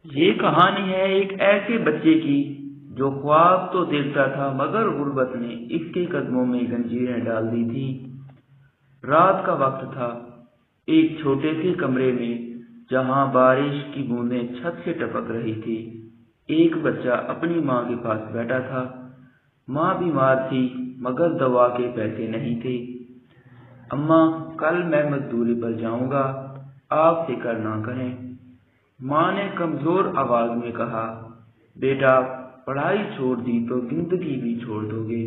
یہ کہانی ہے ایک ایسے بچے کی جو خواب تو دیکھتا تھا مگر غربت نے اس کے قدموں میں زنجیریں ڈال دی تھی۔ رات کا وقت تھا، ایک چھوٹے سے کمرے میں جہاں بارش کی بوندیں چھت سے ٹپک رہی تھی، ایک بچہ اپنی ماں کے پاس بیٹھا تھا۔ ماں بیمار تھی مگر دوا کے پیسے نہیں تھے۔ اماں، کل میں مزدوری پر جاؤں گا، آپ فکر نہ کریں، ماں نے کمزور آواز میں کہا۔ بیٹا، پڑھائی چھوڑ دی تو زندگی بھی چھوڑ دو گے۔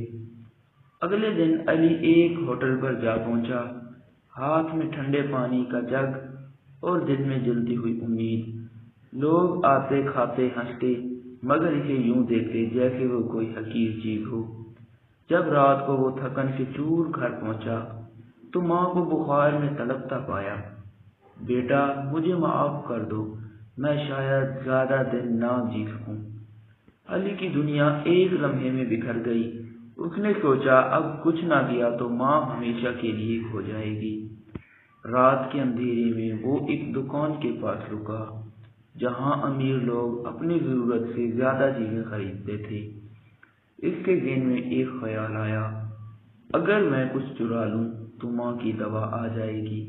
اگلے دن علی ایک ہوٹل پر جا پہنچا، ہاتھ میں ٹھنڈے پانی کا جگ اور دل میں جلتی ہوئی امید۔ لوگ آتے کھاتے ہنستے مگر اسے یوں دیکھتے جیسے وہ کوئی حقیر چیز ہو۔ جب رات کو وہ تھکن سے چور گھر پہنچا تو ماں کو بخار میں تڑپتا پایا۔ بیٹا، مجھے معاف کر دو، میں شاید زیادہ دن نہ جی سکوں۔ علی کی دنیا ایک لمحے میں بکھر گئی۔ اس نے سوچا اب کچھ نہ کیا تو ماں ہمیشہ کے لیے کھو جائے گی۔ رات کے اندھیرے میں وہ ایک دکان کے پاس رکا جہاں امیر لوگ اپنی ضرورت سے زیادہ چیزیں خریدتے تھے۔ اس کے ذہن میں ایک خیال آیا، اگر میں کچھ چرا لوں تو ماں کی دوا آ جائے گی۔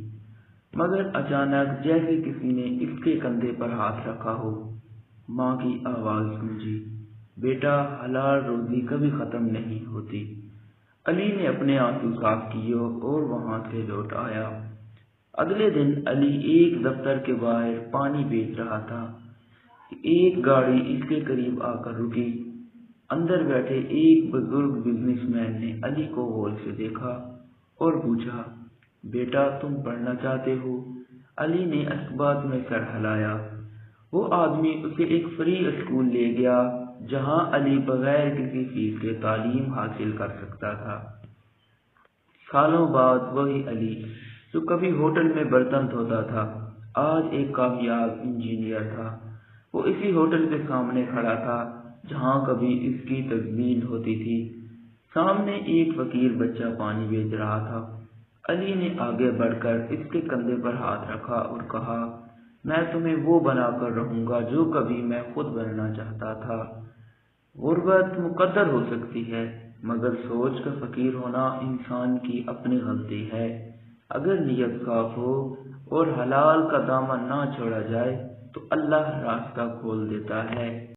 مگر اچانک جیسے کسی نے اس کے کندھے پر ہاتھ رکھا ہو، ماں کی آواز گونجی، بیٹا، حلال روزی کبھی ختم نہیں ہوتی۔ علی نے اپنے آنسو صاف کیے اور وہاں سے لوٹ آیا۔ اگلے دن علی ایک دفتر کے باہر پانی بیچ رہا تھا کہ ایک گاڑی اس کے قریب آ کر رکی۔ اندر بیٹھے ایک بزرگ بزنس مین نے علی کو غور سے دیکھا اور پوچھا، بیٹا، تم پڑھنا چاہتے ہو؟ علی نے اسبات میں سر ہلایا۔ وہ آدمی اسے ایک فری اسکول لے گیا جہاں علی بغیر کسی فیس کے تعلیم حاصل کر سکتا تھا۔ سالوں بعد وہی علی جو کبھی ہوٹل میں برتن دھوتا تھا آج ایک کامیاب انجینئر تھا۔ وہ اسی ہوٹل کے سامنے کھڑا تھا جہاں کبھی اس کی تجمیل ہوتی تھی۔ سامنے ایک فقیر بچہ پانی بیچ رہا تھا۔ علی نے آگے بڑھ کر اس کے کندھے پر ہاتھ رکھا اور کہا، میں تمہیں وہ بنا کر رہوں گا جو کبھی میں خود بننا چاہتا تھا۔ غربت مقدر ہو سکتی ہے مگر سوچ کا فقیر ہونا انسان کی اپنی غلطی ہے۔ اگر نیت صاف ہو اور حلال کا دامن نہ چھوڑا جائے تو اللہ راستہ کھول دیتا ہے۔